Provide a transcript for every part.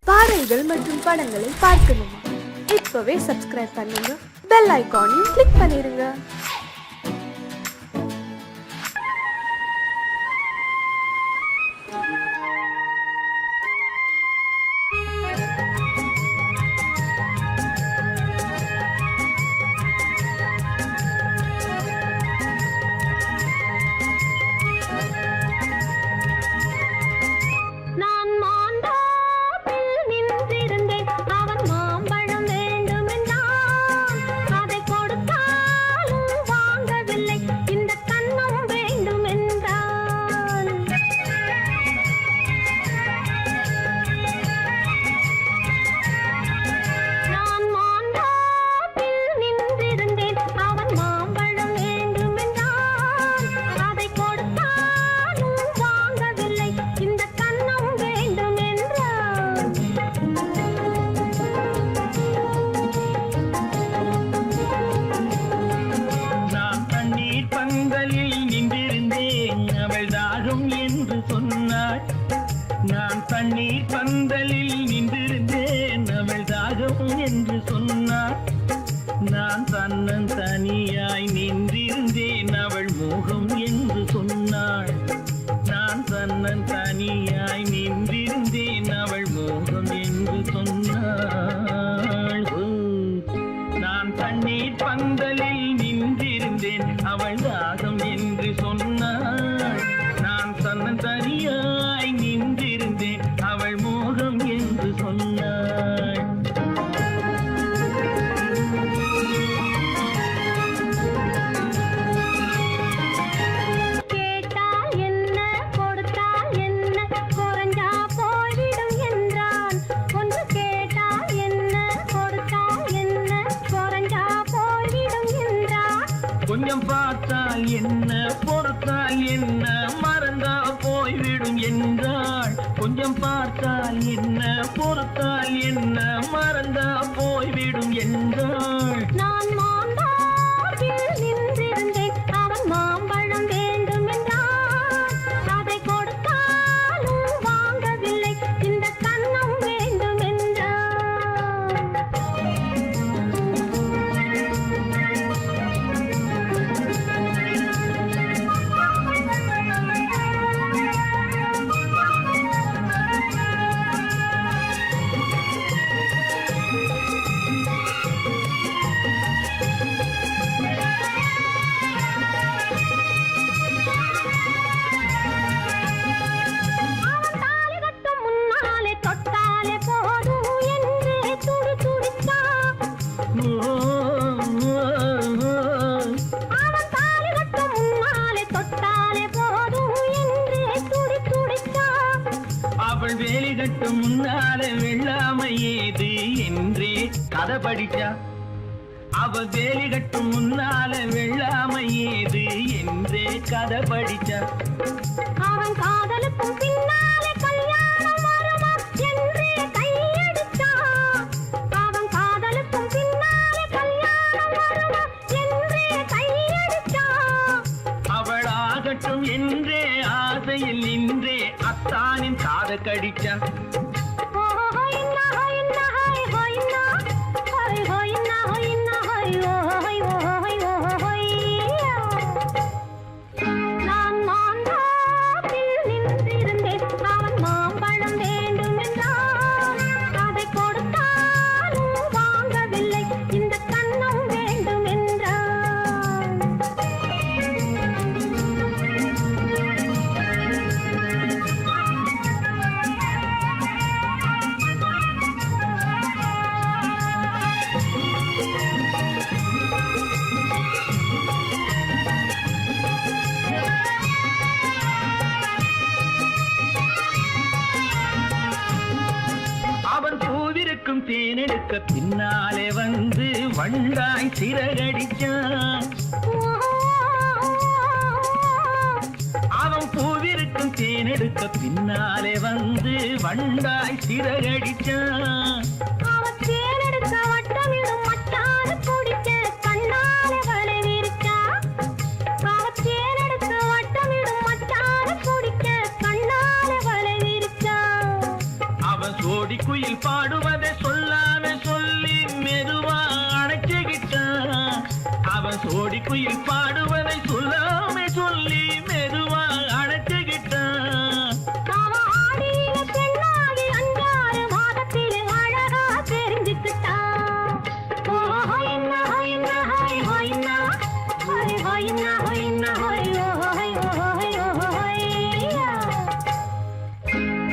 பாடல்கள் மற்றும் படங்களை பார்க்கணுமா? இப்பவே சப்ஸ்கிரைப் பண்ணுங்க, பெல் ஐகானையும் கிளிக் பண்ணிருங்க. நான் தண்ணீர் பந்தலில் நின்றிருந்தேன், அவள் தாகம் என்று சொன்னாள். நான் தன்னன் தனியாய் நின்றிருந்தேன், அவள் மோகம் என்று சொன்னாள். நான் தன்னன் தனியாய் நின்றிருந்தேன், அவள் மோகம் என்று சொன்னாள். நான் தண்ணீர் பந்தலில் நின்றிருந்தேன், அவள் தாகம் என்று சொன்னாள். நான் தன்னன் தனியாய் நின்றிருந்தேன், அவள் மோகம் என்று சொன்னாள். கேட்டால் என்ன, கொடுத்தால் என்ன, குறைஞ்சா போய்விடும் என்றான். ஒன்று கேட்டால் என்ன, கொடுத்தால் என்ன, குறைஞ்சா போய்விடும் என்றான். கொஞ்சம் பார்த்தால் என்ன, பொறுத்தால் என்ன, மறந்தா போய்விடும் என்றாள். கொஞ்சம் பார்த்தால் என்ன, பொறுத்தால் என்ன, மறந்தா போய்விடும் என்றாள். நான் மாந்தாப்பில் நின்றிருந்தேன், அவன் மாம்பழம் வேண்டும் என்றான். அதை கொடுத்தாலும் வாங்கவில்லை, இந்த கன்னம் வேண்டும் என்றான். அவள் வேலி கட்டும் முன்னாலே வெள்ளாமை ஏது என்றே கதை படிச்சா. அவள் வேலி கட்டும் முன்னாலே வெள்ளாமை ஏது என்றே கதை படிச்சா. அவன் காதலுக்கும் பின்னாலே கல்யாணம் வருமா என்றே கையடிச்சா. அவன் காதலுக்கும் பின்னாலே கல்யாணம் வருமா என்றே கையடிச்சா. அவள் ஆகட்டும் என்றே ஆசையில் நின்றே அத்தானின் காத கடிச்சா. நான் மாந்தாப்பில் நின்றிருந்தேன், அவன் மாம்பழம் வேண்டும் என்றான். அதை கொடுத்தாலும் வாங்கவில்லை, இந்த கன்னம் வேண்டும் என்றான். அவன் பூவிருக்கும் தேனெடுக்க பின்னாலே வந்து வண்டாய் சிறகடிச்சான். அவன் பூவிருக்கும் தேனெடுக்க பின்னாலே வந்து வண்டாய் சிறகடிச்சான். அவன் தேனெடுக்க வட்டமிடும் மட்டாறு குடிக்க கண்ணாலே வலை விரிச்சா. அவன் தேனெடுக்க வட்டமிடும் மட்டாறு குடிக்க கண்ணாலே வலை விரிச்சா. அவன் சோடி குயில் குயில் பாடுவதை சொல்லாம சொல்லி மெதுவா அணைச்சுக்கிட்டான். அவன் சோடி குயில் பாடுவதை சொல்லாம சொல்லி மெதுவா அணைச்சுக்கிட்டான். அவன் ஆடியில பெண்ணாகி 5-6 மாதத்திலே அழகா தெரிஞ்சுக்கிட்டான். ஓ ஹொய்னா ஹொய்னா ஹொய் ஹொய்னா ஹொய் ஹொய்னா ஹொய்னா ஹொய் ஓ ஹொய் ஓ ஹொய் ஓ ஹொய்யா.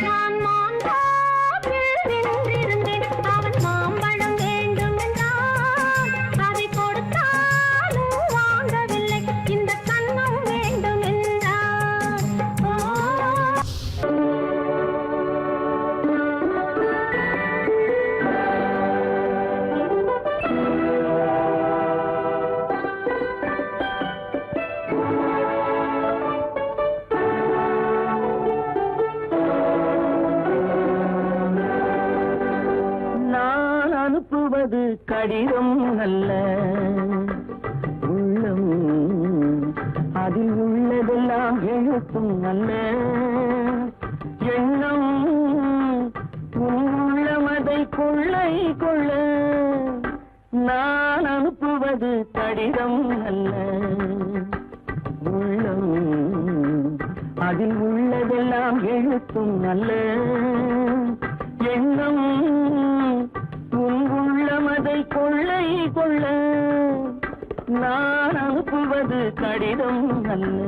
நான் மாந்தாப்பில் நின்றிருந்தேன். அவன் மாம்பழம் வேண்டும் என்றான். அதை கொடுத்தாலும் வாங்கவில்லை. இந்த கன்னம் வேண்டும் என்றான். ஓ நான் அனுப்புவது கடிதம் அல்ல, உள்ளம் அதில் உள்ளதெல்லாம் எழுத்தும் அல்ல. எண்ணம் உன் உள்ளமதை கொள்ளை கொள்ள. நான் அனுப்புவது கடிதம் அல்ல, உள்ளம் அதில் உள்ளதெல்லாம் எழுத்தும் அல்ல. எண்ணம் உன் உள்ளமதை கொள்ளை கொள்ள. நான் அனுப்புவது கடிதம் அல்ல.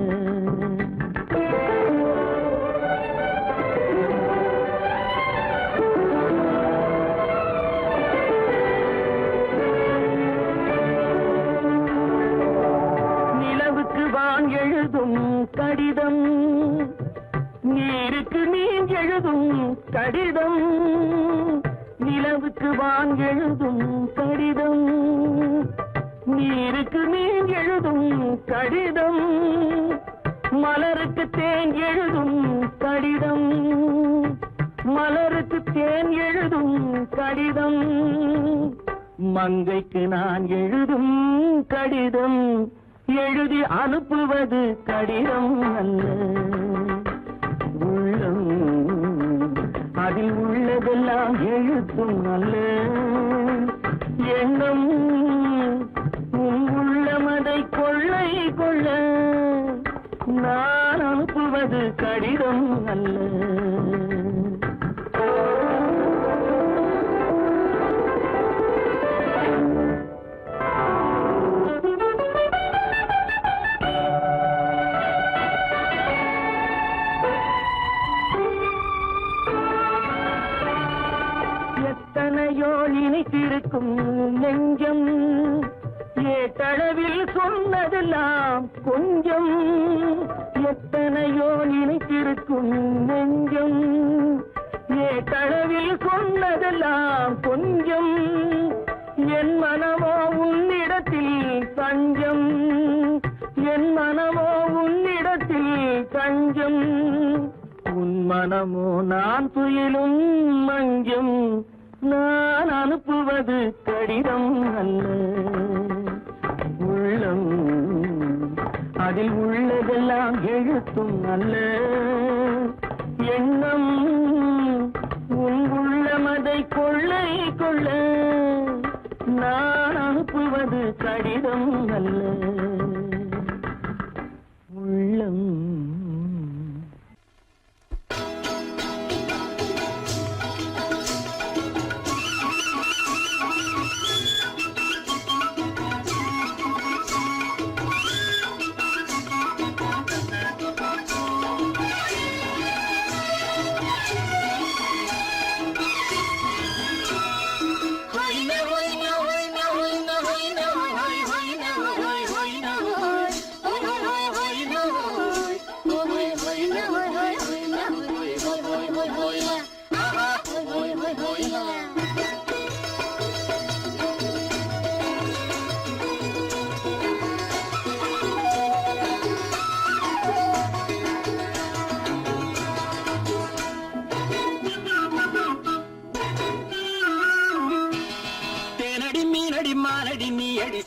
நிலவுக்கு வான் எழுதும் கடிதம், நீருக்கு நீர் எழுதும் கடிதம். நிலவுக்கு வான் எழுதும் கடிதம், நீருக்கு நீர் எழுதும் கடிதம். மலருக்கு தேன் எழுதும் கடிதம், மலருக்கு தேன் எழுதும் கடிதம். மங்கைக்கு நான் எழுதும் கடிதம், எழுதி அனுப்புவது கடிதம் அல்ல. உள்ளம் அதில் உள்ளதெல்லாம் எழுத்தும் அல்ல. எண்ணம் உன் உள்ளமதை கொள்ளை கொள்ள. நான் அனுப்புவது கடிதம் அல்ல. எத்தனையோ இனித்திருக்கும் நெஞ்சம், ஏட்டளவில் சொன்னதெல்லாம் கொஞ்சம். எத்தனையோ இனித்திருக்கும் நெஞ்சம், ஏட்டளவில் சொன்னதெல்லாம் கொஞ்சம். என் மனமோ உன்னிடத்தில் தஞ்சம், என் மனமோ உன்னிடத்தில் தஞ்சம். உன் மனமோ நான் துயிலும் மஞ்சம். நான் அனுப்புவது கடிதம் அல்ல, உள்ளம் அதில் உள்ளதெல்லாம் எழுத்தும் அல்ல. எண்ணம் உன் உள்ளமதை கொள்ளை கொள்ள. நான் அனுப்புவது கடிதம் அல்ல, உள்ளம்.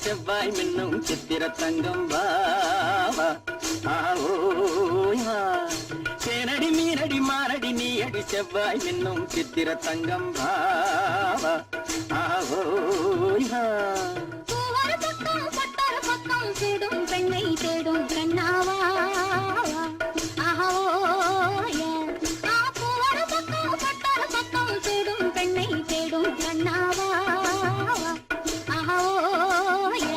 செவ்வாய் மின்னும் சித்திர தங்கம் வா. தேனடி மீனடி மாரடி நீ அடி செவ்வாய் மின்னும் சித்திர தங்கம் பாவா ஆவோய் வா. பூவொரு பக்கம் பட்டொரு பக்கம் சூடும் பெண்ணை தேடும் கண்ணாவா ஆஹோய. பூவொரு பக்கம் பட்டொரு பக்கம் சூடும் பெண்ணை தேடும் கண்ணாவா ஆஹோய.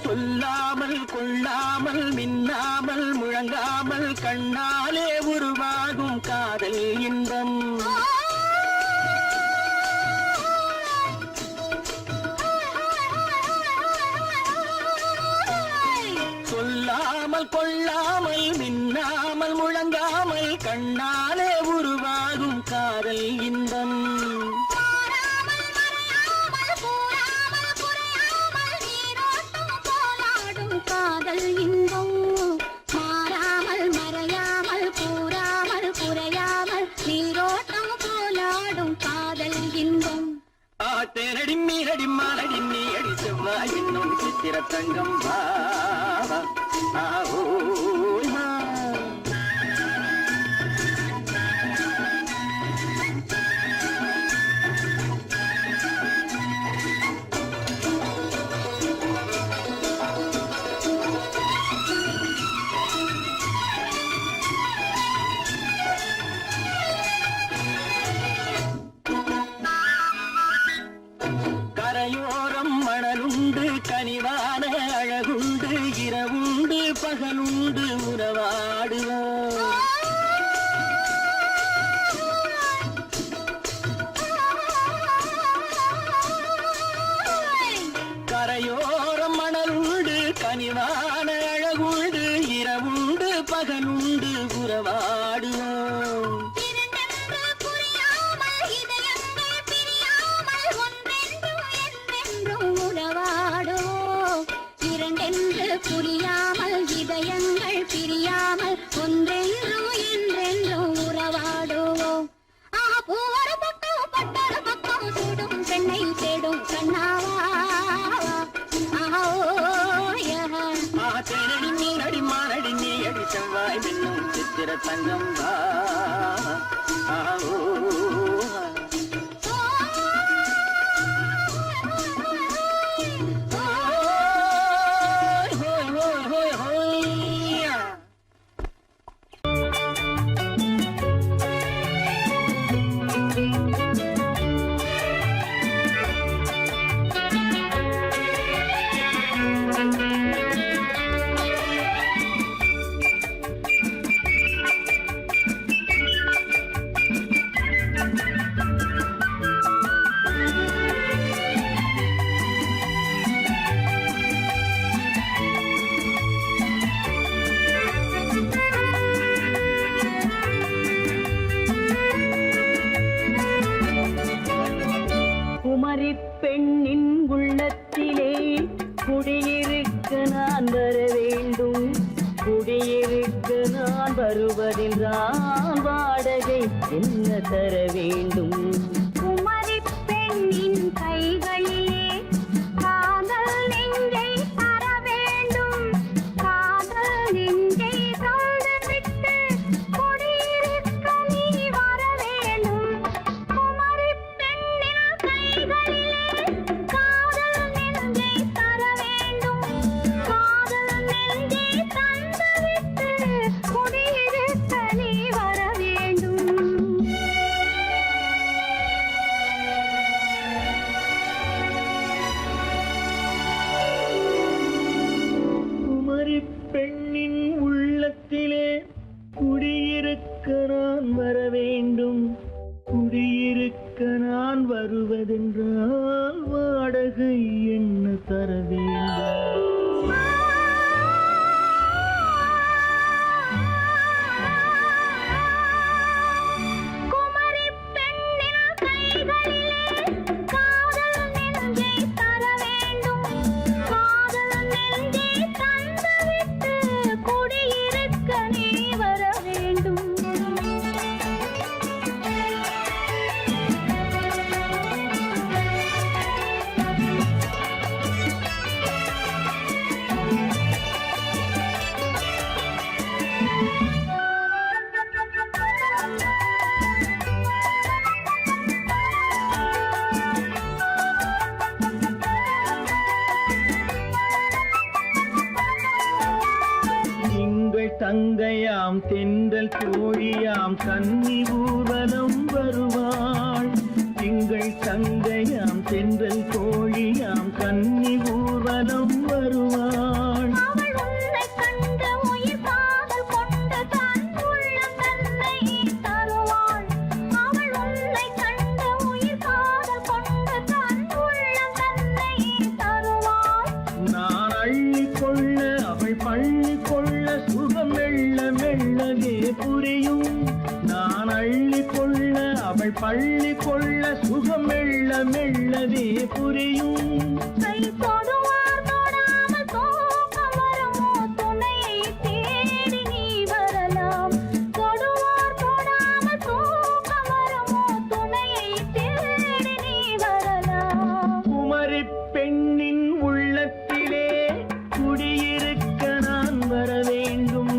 சொல்லாமல் கொள்ளாமல் மின்னாமல் முழங்காமல் கண்ணாலே உருவாகும் காதல் இன்பம். சொல்லாமல் கொள்ளாமல் மின்னாமல் முழங்காமல் கண்ணாலே உருவாகும் காதல் இன்பம். காதல் இன்பம் மாறாமல் மறையாமல் கூறாமல் குறையாமல் நீரோட்டம் போலாடும் காதல் இன்பம். தேனடி மீனடி மானடி நீ அடி செவ்வாய் இன்னும் சித்திர தங்கம் பாவா ஆவோய் வா. கரையோரம் மணலுண்டு கனிவான அழகுண்டு இரவுண்டு பகலுண்டு உறவாடுவோம். கரையோரம் மணலுண்டு கனிவான அழகுண்டு இரவுண்டு பகலுண்டு உறவாடுவோம். புரியாமல் இதயங்கள் பிரியாமல் ஒன்றென்றும் என்றென்றும் உறவாடுவோம். பூவொரு பக்கம் பட்டொரு பக்கம் சூடும் பெண்ணை தேடும் கண்ணாவா தேனடி மீனடி மானடி நீ அடி செவ்வாய் மின்னும் சித்திர தங்கம் பாவா ஆவோய் வா. பெண்ணின் உள்ளத்திலே குடியிருக்க நான் வர வேண்டும். குடியிருக்க நான் வருவதென்றால் வாடகை என்ன தர வேண்டும்? குமரி பெண்ணின் கைகளிலே காதல் நெஞ்சை தர வேண்டும். காதல் நெஞ்சை தந்துவிட்டு குடியிருக்க நீ வர வேண்டும். குமரி பெண்ணின் கைகளிலே காதல் நெஞ்சை தர வேண்டும். காதல் நெஞ்சை தந்துவிட்டு குடியிருக்க நீ வர வேண்டும். குமரி பெண்ணின் உள்ளத்திலே குடியிருக்க நான் வர வேண்டும். குடியிருக்க நான் வருவதென்றால் வாடகை என்ன தர வேண்டும்? குமரி பெண்ணின் கைகளிலே காதல் நெஞ்சை தர வேண்டும். காதல் தங்கையாம் தென்றல் தோழியாம் கன்னி ஊர்வலம் வருவாள். திங்கள் தங்கையாம் தென்றல் தோழியாம் கன்னி ஊர்வலம் வருவாள். அவள் உன்னை கண்டு உயிர் காதல் கொண்டு தன் உள்ளம் தன்னை தருவாள். அவள் உன்னை கண்டு உயிர் காதல் கொண்டு தன் உள்ளம் தன்னை தருவாள். நான் அள்ளி கொள்ள அவள் பள்ளி கொள்ள சுகம் மெல்ல மெல்லவே புரியும். நான் அள்ளி கொள்ள அவள் பள்ளி கொள்ள சுகம் மெல்ல மெல்லவே புரியும். கை தொடுவார் தொடாமல் தூக்கம் வருமோ துணையை தேடி நீ வரலாம். தொடுவார் தொடாமல் தூக்கம் வருமோ துணையை தேடி நீ வரலாம். குமரி பெண்ணின் உள்ளத்திலே குடியிருக்க நான் வர வேண்டும்.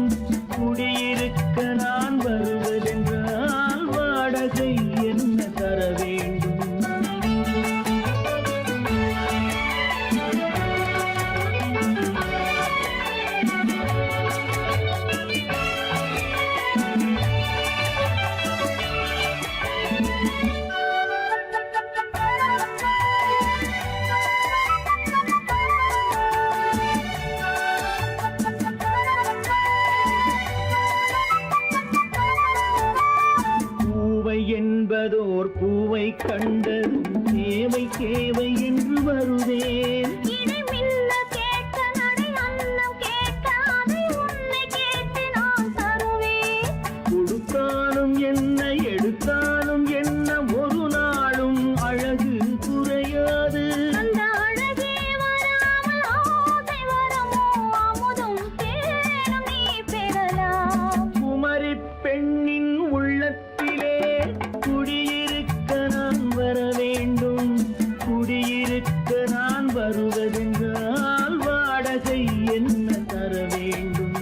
குடியிருக்க நான் வருவதென்றால் வாடகை என்ன தர வேண்டும்? பூவை என்பதோர் பூவை கண்டதும் தேவை தேவை என்று வருவேன். இடி மின்ன கேட்க நடை அன்னம் கேட்க அதை உன்னை கேட்டு நான் தருவேன். கொடுத்தாலும் என்ன எடுத்தாலும் என்ன ஒரு நாளும் அழகு குறையாது. அந்த அழகே வராமல் ஆசை வரமோ அமுதும் தேனும் நீ பெறலாம். குமரி பெண்ணின் உள்ளத்திலே குடியிருக்க நான் வர வேண்டும். குடியிருக்க நான் வருவதென்றால் வாடகை என்ன தர வேண்டும்?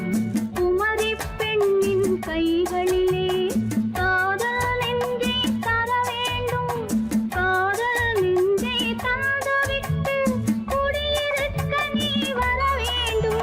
குமரி பெண்ணின் கைகளிலே காதல் நெஞ்சை தர வேண்டும். காதல் நெஞ்சை தந்துவிட்டு குடியிருக்க நீ வர வேண்டும்.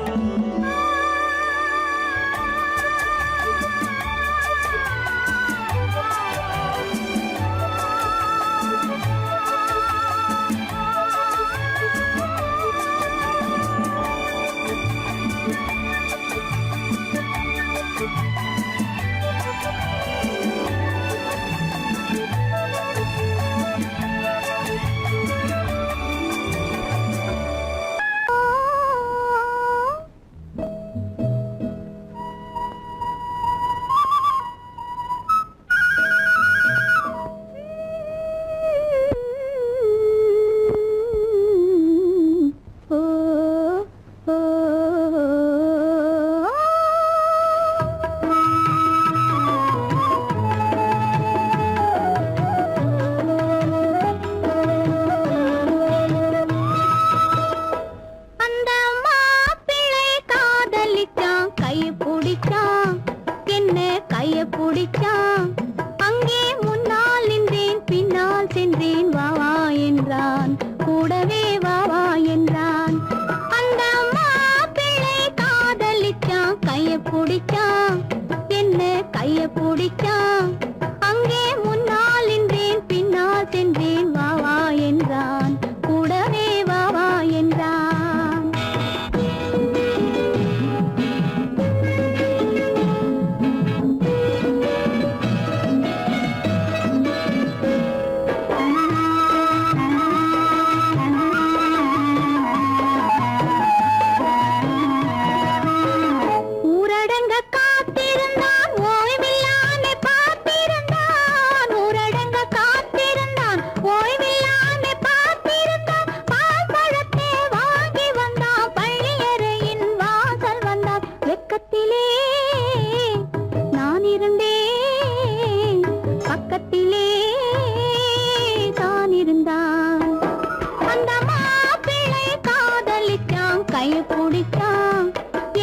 அந்த மாப்பிள்ளை காதலிச்சான் கைய பிடிச்சான் என்ன கைய பிடிச்சான். அங்கே முன்னால் நின்றேன் பின்னால் சென்றேன் வா வா என்றான் கூடவே வா வா என்றான். அந்த மாப்பிள்ளை காதலிச்சான் கைய பிடிச்சான் என்ன கைய பிடிச்சான். அங்கே முன்னால் நின்றேன் பின்னால் சென்றேன் வா வா என்றான் கூடவே வா வா என்றான். ஊரடங்க காத்திருந்தான் ஓய்வில்லாமே பார்த்திருந்தான். ஊரடங்க காத்திருந்தான் ஓய்வில்லாமே பார்த்திருந்தான். பால் பழத்தை வாங்கி வந்தான் பள்ளியறையின் வாசல் வந்தான். வெக்கத்திலே நான் இருந்தேன் பக்கத்திலே தான் இருந்தான். அந்த மாப்பிள்ளை காதலிச்சான் கைய பிடிச்சான்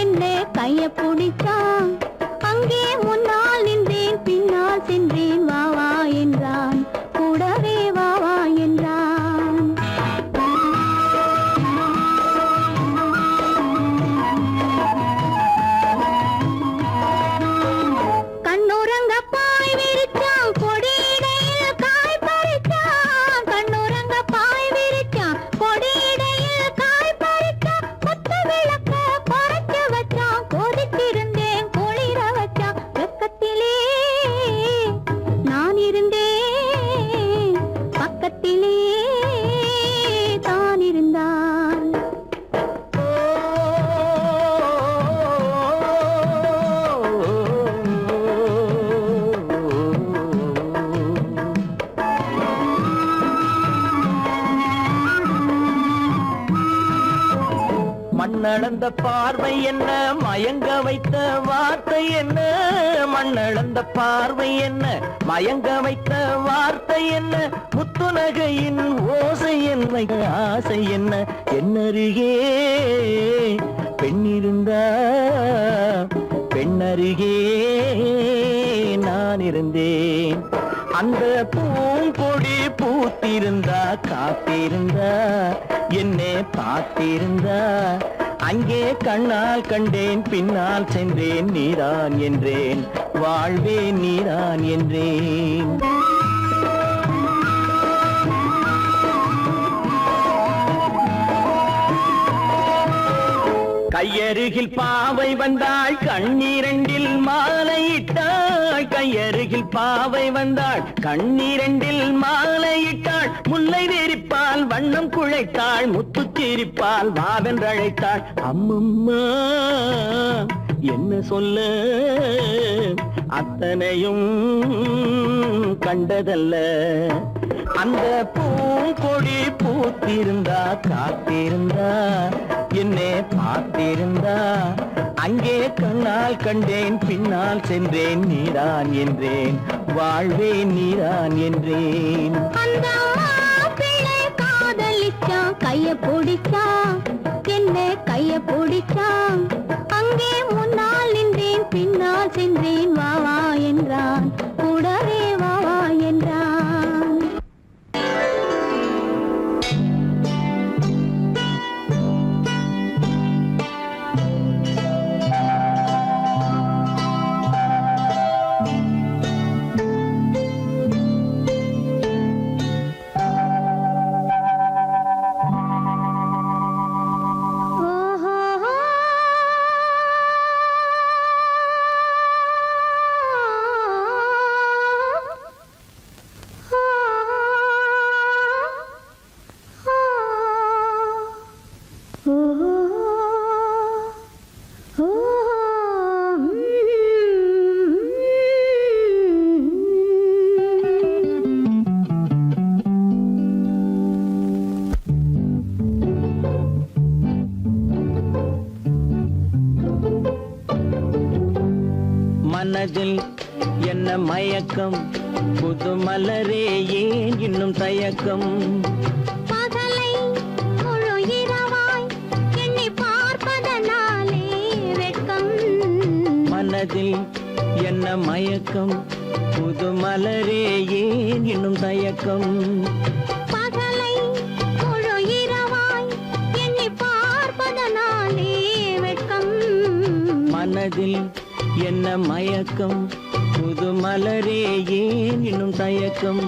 என்ன கைய பிடிச்சான். அங்கே முன்னால் நின்றேன் பின்னால் சென்றேன் வா வா என்றான் கூடவே வா வா என்றான். மண்ணளந்த பார்வை என்ன, மயங்க வைத்த வார்த்தை என்ன, மண்ணளந்த பார்வை என்ன, மயங்க வைத்த வார்த்தை என்ன, முத்துநகையின் ஓசை என்ன, ஆசை என்ன, என்னருகே பெண்ணிருந்தா பெண்ணருகே நான் இருந்தேன். அந்த பூங்கொடி பூத்திருந்தா காத்திருந்தா என்னை பார்த்திருந்தா அங்கே கண்ணால் கண்டேன் பின்னால் சென்றேன் நீதான் என்றேன் வாழ்வே நீதான் என்றேன். கையருகில் பாவை வந்தாள் கண்ணீரண்டில் மாலையிட்டாள், கையருகில் பாவை வந்தாள் கண்ணீரண்டில் மாலையிட்டாள், முல்லை வெறிப்பால் வண்ணம் குழைத்தாள், முத்துச்சிரிப்பால் வாவென்றழைத்தாள். அம்மம்மா என்ன சொல்ல அத்தனையும் கண்டதல்ல, அந்த பூங்கொடி பூத்திருந்தா காத்திருந்தா என்னை பார்த்திருந்தா அங்கே கண்ணால் கண்டேன் பின்னால் சென்றேன் நீதான் என்றேன் வாழ்வே நீதான் என்றேன். அந்த மாப்பிள்ளை காதலிச்சான், கைய பிடிச்சான், என்ன கைய பிடிச்சான், அங்கே முன்னால் நின்றேன் பின்னால் சென்றேன் வா வா என்றான், கூடவே வா வா என்றான். மனதில் என்ன மயக்கம், புது மலரே ஏன் இன்னும் தயக்கம், பகலை முழு இரவாய் எண்ணி பார்ப்பதனாலே வெட்கம். மனதில் என்ன மயக்கம், புது மலரே ஏன் இன்னும் தயக்கம், பகலை முழு இரவாய் எண்ணி பார்ப்பதனாலே வெட்கம். மனதில் என்ன மயக்கம், புது மலரே ஏன் இன்னும் தயக்கம்.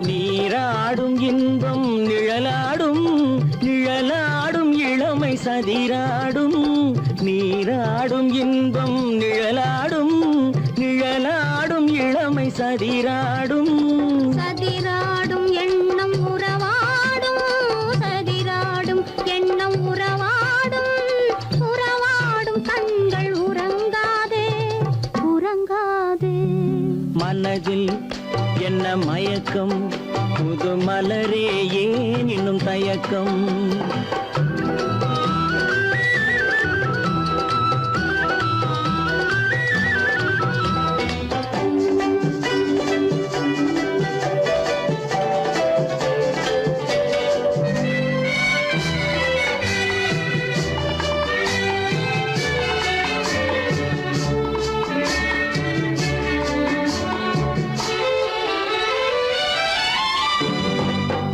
நீராடும் இன்பம் நிழலாடும், நிழலாடும் இளமை சதிராடும், நீராடும் இன்பம் நிழலாடும், நிழலாடும் இளமை சதிராடும், சதிராடும் எண்ணம் உறவாடும், சதிராடும் எண்ணம் உறவாடும், உறவாடும் கண்கள் உறங்காதே உறங்காதே. மனதில் என்ன மயக்கம், புது மலரே ஏன் இன்னும் தயக்கம்.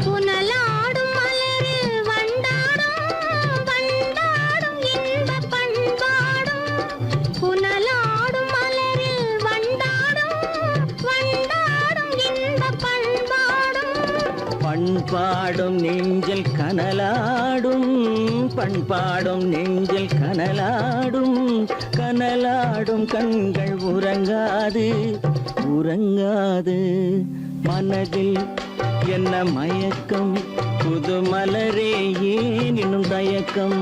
புனலாடும் மலரில் வண்டாடும் பண்பாடும் நெஞ்சில் கனலாடும், பண்பாடும் நெஞ்சில் கனலாடும், கனலாடும் கண்கள் உறங்காது, உறங்காது. மனதில் என்ன மயக்கம், புது மலரே ஏன் இன்னும் தயக்கம்?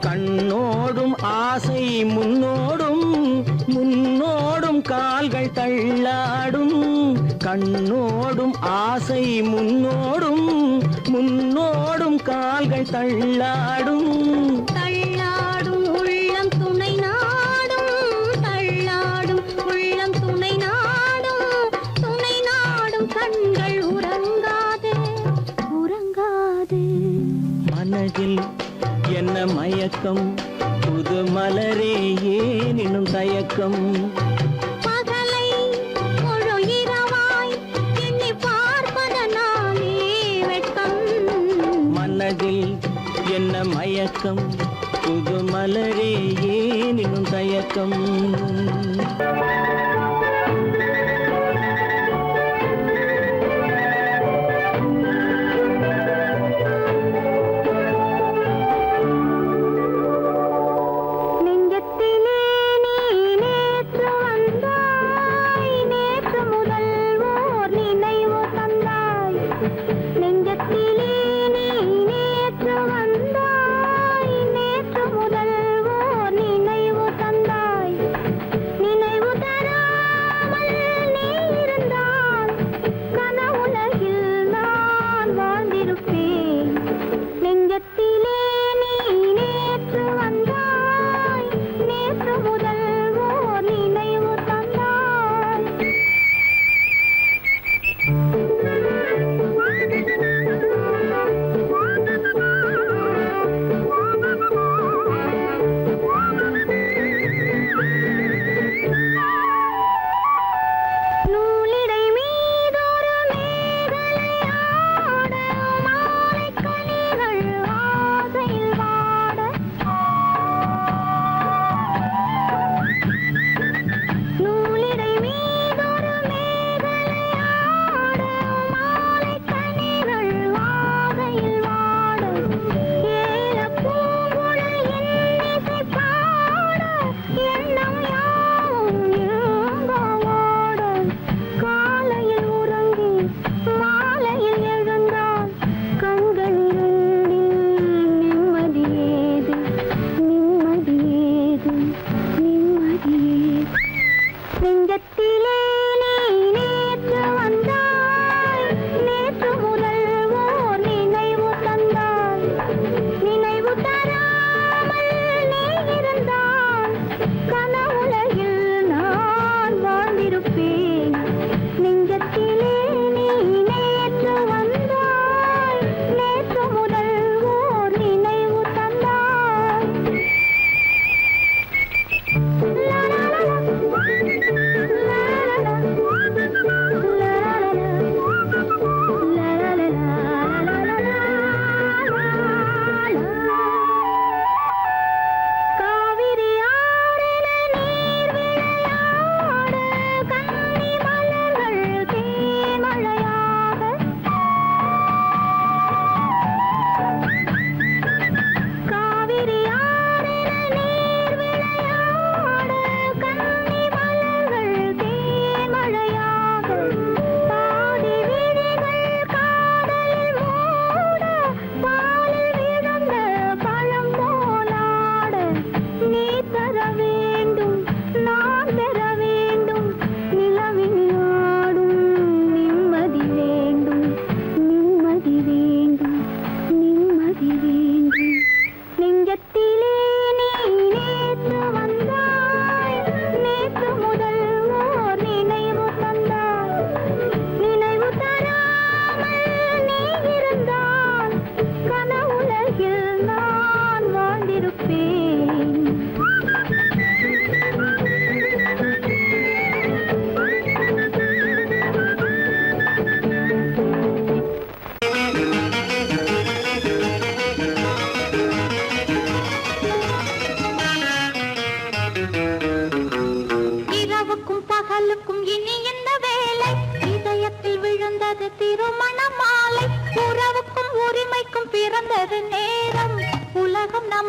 கண்ணோடும் ஆசை முன்னோடும், முன்னோடும் கால்கள் தள்ளாடும். கண்ணோடும் ஆசை முன்னோடும், முன்னோடும் கால்கள் தள்ளாடும். தள்ளாடும் உள்ளம் துணை நாடும், தள்ளாடும் உள்ளம் துணை நாடும், துணை நாடும் கண்கள் உறங்காது, உறங்காது. மனதில் என்ன மயக்கம், புது மலரே ஏன் இன்னும் தயக்கம்? பகலை முழு இரவாய் எண்ணி பார்ப்பதனாலே வெட்கம். மனதில் என்ன மயக்கம், புது மலரே ஏன் இன்னும் தயக்கம்? நெஞ்சத்திலே நீ நேற்று வந்தாய், நேற்று முதல் ஓர் நினைவு தந்தாய். நெஞ்சத்திலே நீ நேற்று வந்தாய், நேற்று முதல் ஓர் நினைவு தந்தாய். நினைவு தராத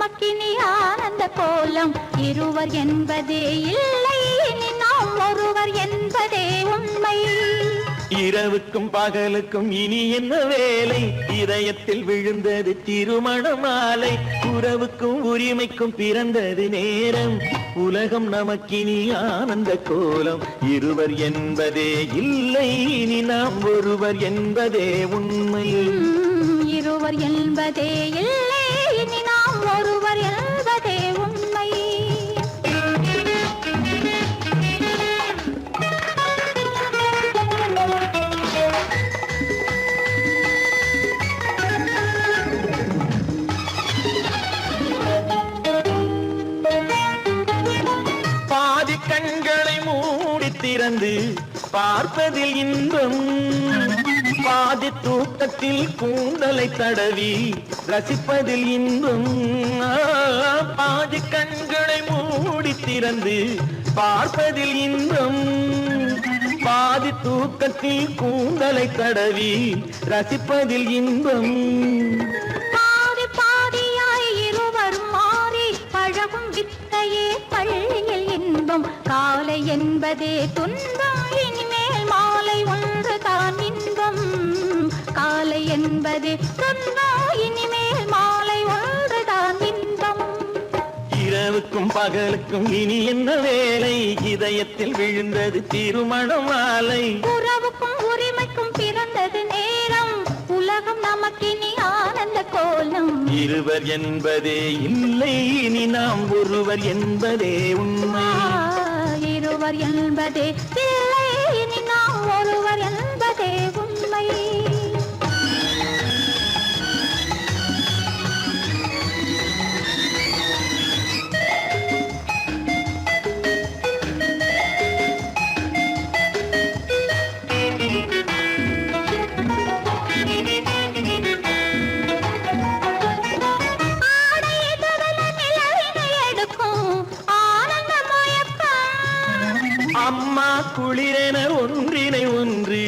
நமக்கினி ஆனந்த கோலம் இருவர் என்பதே இல்லை இனி நாம் ஒருவர் என்பதே உண்மை இரவுக்கும் பகலுக்கும் இனி என்ன வேலை இதயத்தில் விழுந்தது திருமண மாலை உறவுக்கும் உரிமைக்கும் பிறந்தது நேரம் உலகம் நமக்கினி ஆனந்த கோலம் இருவர் என்பதே இல்லை இனி நாம் ஒருவர் என்பதே உண்மை இருவர் என்பதே இல்லை இனி நாம் ஒருவர் என்பதே உண்மை பாதி கண்களை மூடி திறந்து பார்ப்பதில் இன்பம் பாதி தூக்கத்தில் கூந்தலை தடவி ரசிப்பதில் இன்பம் பாதி கண்களை மூடி திறந்து பார்ப்பதில் இன்பம் பாதி தூக்கத்தில் கூந்தலை தடவி ரசிப்பதில் இன்பம் பாதி பாதியாய் இருவரும் மாறி பழகும் வித்தையே பள்ளியில் இன்பம் காலை என்பதே துன்பம் இனிமேல் மாலை ஒன்று தான் இன்பம் காலை என்பதே துன்பம் இனிமேல் மாலை ஒன்று தான் இன்பம் இரவுக்கும் பகலுக்கும் இனி என்ன வேலை இதயத்தில் விழுந்தது திருமண மாலை உறவுக்கும் உரிமைக்கும் பிறந்தது நேரம் உலகம் நமக்கினி ஆனந்த கோலம் இருவர் என்பதே இல்லை இனி நாம் ஒருவர் என்பதே உண்மை இருவர் என்பதே இல்லை இனி நாம் ஒருவர் என்பதே உண்மை அம்மா குளிரென ஒன்றினை ஒன்று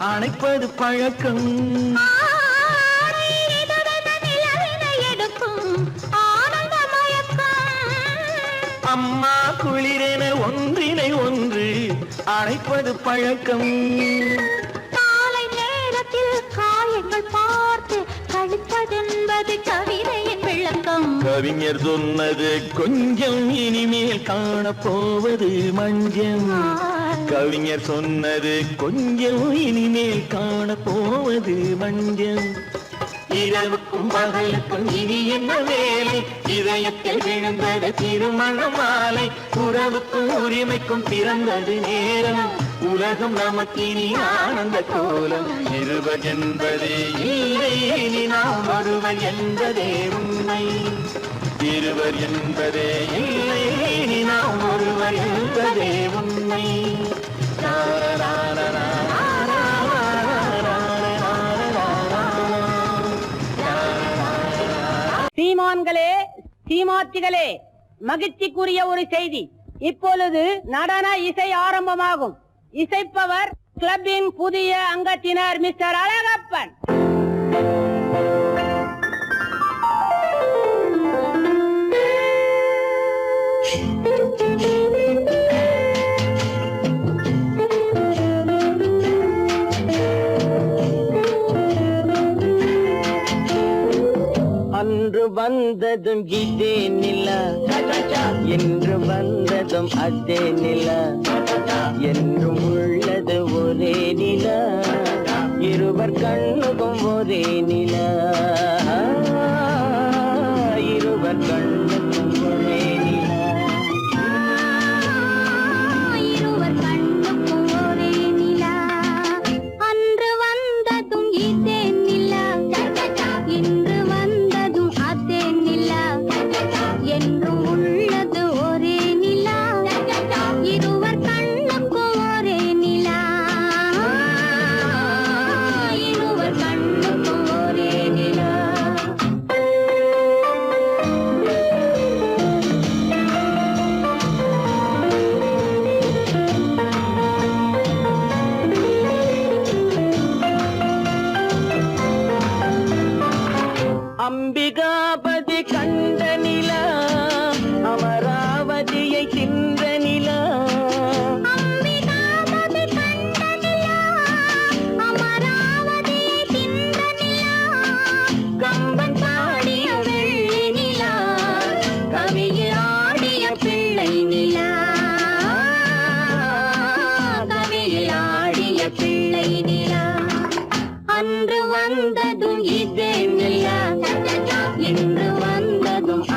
அணைப்பது பழக்கம் அம்மா குளிரென ஒன்றினை ஒன்று அணைப்பது பழக்கம் காலை நேரத்தில் காயங்கள் பார்த்து கழிப்பதென்பது கவிதையின் விளக்கம் கவிஞர் சொன்னது கொஞ்சம் இனிமேல் காணப்போவது மஞ்சம் கவிஞர் சொன்னது கொஞ்சம் இனிமேல் காணப்போவது மஞ்சம் இரவுக்கும் பகலுக்கும் இனி என்ன வேலை இதயத்தில் விழுந்தது திருமண மாலை உறவுக்கும் உரிமைக்கும் பிறந்தது நேரம் உலகம் நமக்கினி ஆனந்த கோலம் இருவர் என்பதே இல்லை இனி நாம் ஒருவர் என்பதே உண்மை இருவர் என்பதே இல்லை இனி நாம் ஒருவர் என்பதே உண்மை சீமான்களே சீமாத்திகளே மகிழ்ச்சிக்குரிய ஒரு செய்தி இப்பொழுது நடன இசை ஆரம்பமாகும் இசைப்பவர் கிளப்பின் புதிய அங்கத்தினர் மிஸ்டர் அழகப்பன் அன்று வந்ததும் இதே நிலா என்று வந்ததும் அதே நிலா என்றும் உள்ளது ஒரே நிலா இருவர் கண்ணுக்கும் ஒரே நிலா இருவர் கண்ணுக்கும் ஒரே நிலா இருவர் கண்ணுக்கும் ஒரே நிலா அன்று வந்ததும் இதே நிலா இன்று வந்ததும் அதே நிலா என்றும் உள்ளது ஒரே நிலா இருவர் கண்ணுக்கும் ஒரே நிலா இருவர் கண்ணுக்கும் ஒரே நிலா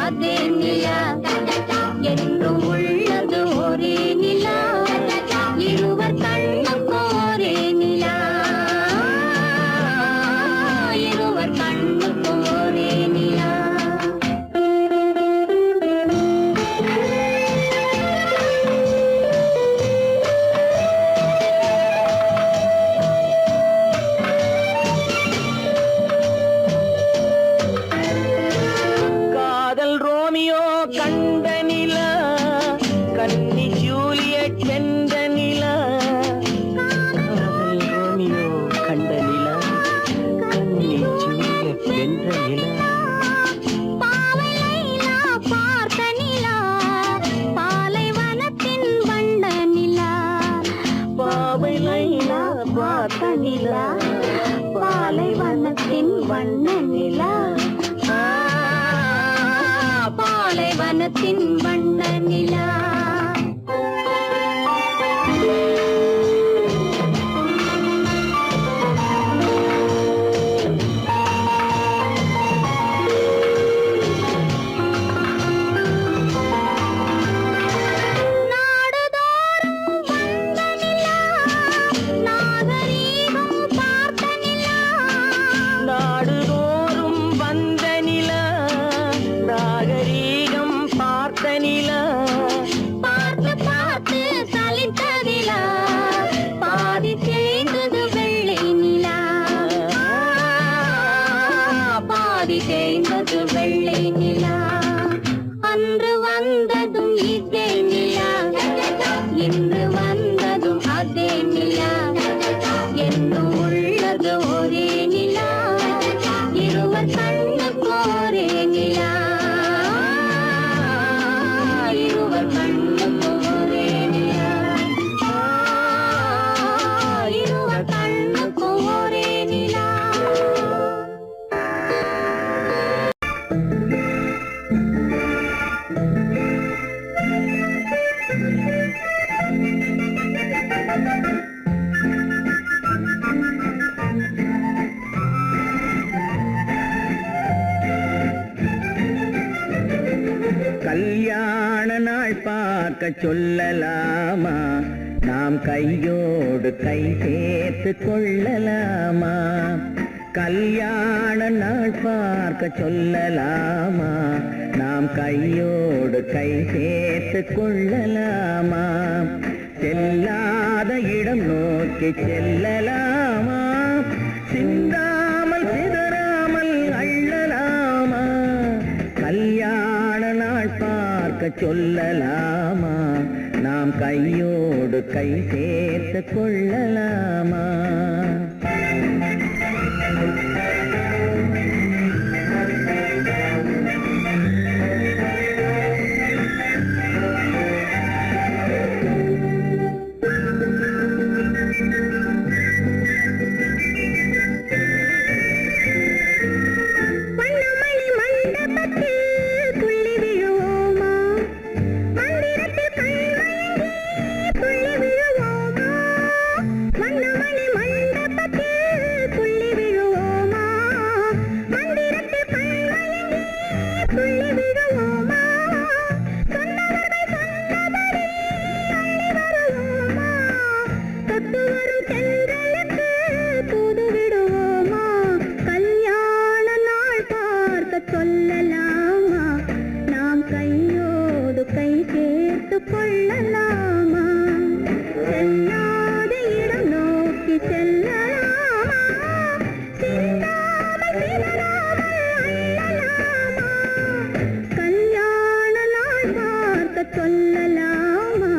அதே நிலா என்றும் உள்ளது ஒரே நிலா இருவர் கண்ணுக்கும் ஒரே நிலா இருவர் கண்ணுக்கும் ஒரே நிலா காதல் ரோமியோ கண்ட நிலா கன்னி ஜூலியட் வென்ற நிலா காதல் ரோமியோ கண்ட நிலா கன்னி ஜூலியட் வென்ற நிலா பாவை லைலா பார்த்த நிலா பாலைவனத்தின் வண்ண நிலா பாவை லைலா பார்த்த நிலா பாலைவனத்தின் வண்ண நிலா பாலைவனத்தின் வண்ண நிலா நாடுதோறும் வந்த நிலா நாகரீகம் பார்த்த நிலா பார்த்து பார்த்து சலித்ததிலா பாதி தேய்ந்தது வெள்ளை நிலா பாதி தேய்ந்தது வெள்ளை நிலா அன்று வந்ததும் இதே நிலா இன்று வந்ததும் அதே நிலா என்னும் உள்ளது ஒரே நிலா இருவர் கண்ணுக்கு ஒரே நிலா இருவர் கண்ணுக்கு ஒரே நிலா இருவர் கண்ணுக்கு ஒரே நிலா கல்யாண நாள் பார்க்க சொல்லலாமா நாம் கையோடு கை சேர்த்து கொள்ளலாமா கல்யாண நாள் பார்க்க சொல்லலாமா நாம் கையோடு கை சேர்த்து கொள்ளலாமா செல்லாத இடம் நோக்கி செல்லலாமா சிந்தாமல் சிதறாமல் அள்ளலாமா கல்யாண நாள் பார்க்க சொல்லலாமா நாம் கையோடு கை சேர்த்து கொள்ளலாமா வண்ணமணி மண்டபத்தில் துள்ளி விழுவோமா மந்திரத்தில் கண்மயங்கி துள்ளி விழுவோமா வண்ணமணி மண்டபத்தில் துள்ளி விழுவோமா மந்திரத்தில் கண்மயங்கி துள்ளி விழுவோமா சொன்னவர்கள் சொன்னபடி அள்ளி வருவோமா தொட்டு வரும் சென்றலுக்கு தூது விடுவோமா கல்யாண நாள் பார்க்க சொல்லலாமா நாம் கையோடு கை சேர்த்து கொள்ளலாமா செல்லாத இடம் நோக்கி செல்லலாமா சிந்தாமல் சிதறாமல் அள்ளலாமா கல்யாண நாள் பார்க்க சொல்லலாமா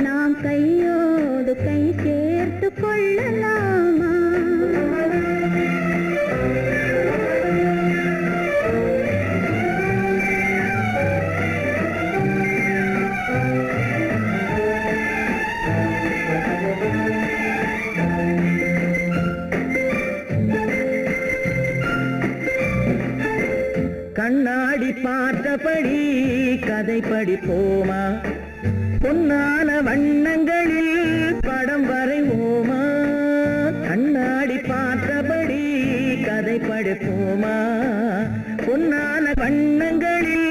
நாம் கையோடு கை சேர்த்து கொள்ளலாமா கண்ணாடி பார்த்தபடி கதை படிப்போமா பொன்னான வண்ணங்களில் படம் வரைவோமா கண்ணாடி பார்த்தபடி கதை படிப்போமா பொன்னான வண்ணங்களில்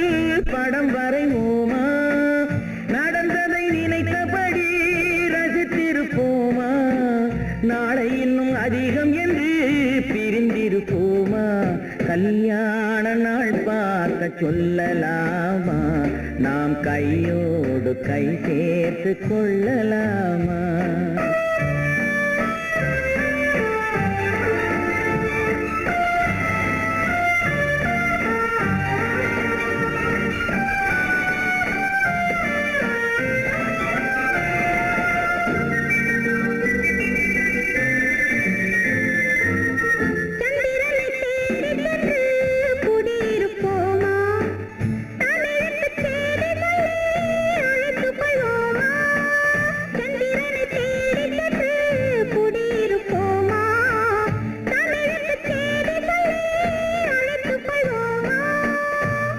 சொல்லலாமா? நாம் கையோடு கை சேர்த்து கொள்ளலாமா?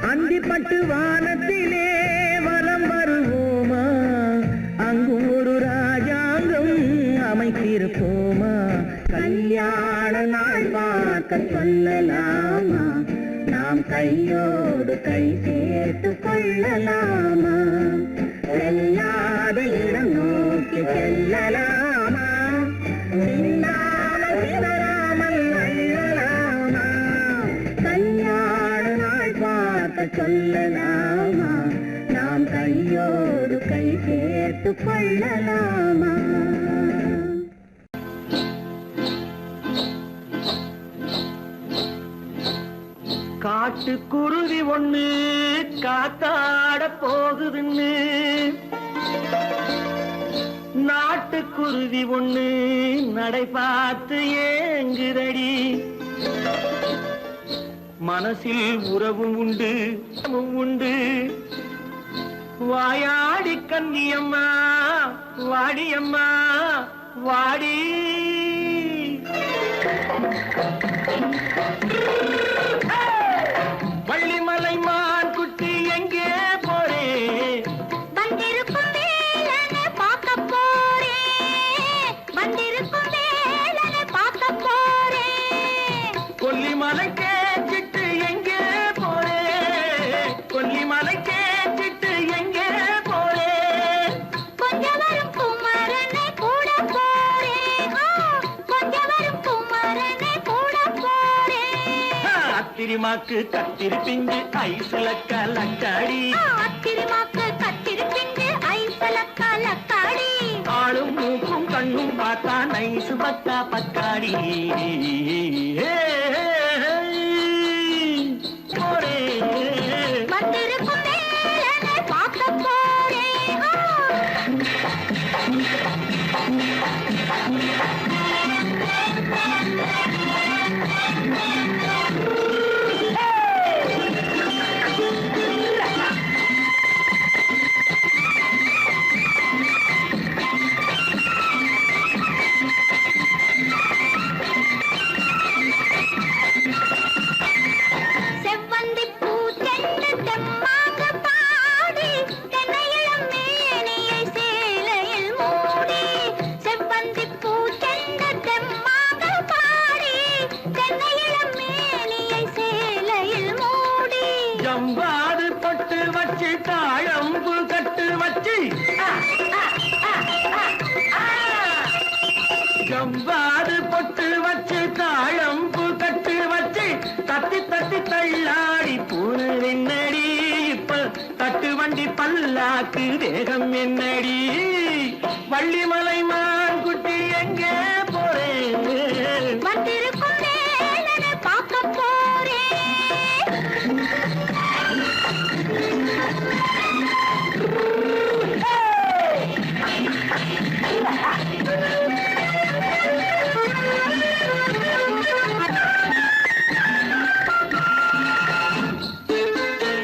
அந்திப்பட்டு வானத்திலே வலம் வருவோமா? அங்கு ஒரு ராஜாங்கம் அமைத்திருப்போமா? கல்யாண நாள் பார்க்க சொல்லலாமா? நாம் கையோடு கை சேர்த்து கொள்ளலாமா? செல்லாத இடம் நோக்கி செல்லலாமா? சிந்தாமல் சிதறாமல் அள்ளலாமா? கல்யாண நாள் பார்க்க சொல்லலாமா? நாம் கையோடு கை சேர்த்து கொள்ளலாமா? காட்டுக்குருவி ஒண்ணு காத்தாட போகுதுன்னு நாட்டுக்குருவி ஒண்ணு நடை பார்த்து ஏங்குதடி. மனசில் உறவும் உண்டு உண்டு. வாயாடி கன்னியம்மா வாடியம்மா வாடி. வள்ளிமலை மான் குட்டி எங்கே போறே? வந்திருக்கும் வேலனை பார்க்க போறேன். வந்திருக்கும் வேலனை பார்க்க போறேன். கொல்லிமலை கேச்சிட்டு எங்கே போறே? கொல்லிமலை கேச்சிட்டு எங்கே போறே? கொஞ்சம் வரும் குமரனை கூட போறேன். கொஞ்சம் வரும் குமரனை கூட போறேன். அத்திரிமாக்கு கத்திரி பிஞ்சு ஐசுல கலக்காடி. அத்திரிமாக்கு கத்திரி பிஞ்சு ஐசல கலக்காடி. ஆளும் மூக்கும் கண்ணும் பார்த்தா நைசு பக்கா பக்காடி. போரே வந்திருக்கும் வேலனை பார்க்க போறேன். செவ்வந்தி பூ தென்று தெம்மாக பாடி தென்னையிளம் மேனியை சேலையில் மூடி. செவ்வந்தி பூ தென்று தெம்மாக பாடி தென்னையிளம் மேனியை சேலையில் மூடி. ஜம்பாது பொட்டு வச்சு தாழம்பு கட்டு வச்சு. ஜம்பாது பொட்டு வச்சு தாழம்பு கட்டு வச்சு தத்தி தத்தி தள்ளாடி பூனு என்னடி. இப்ப தட்டு வண்டி பல்லாக்கு வேகம் என்னடி. வள்ளிமலை மான் குட்டி எங்கே போறேன்? வந்திருக்கும் வேலனை பார்க்க போறேன்.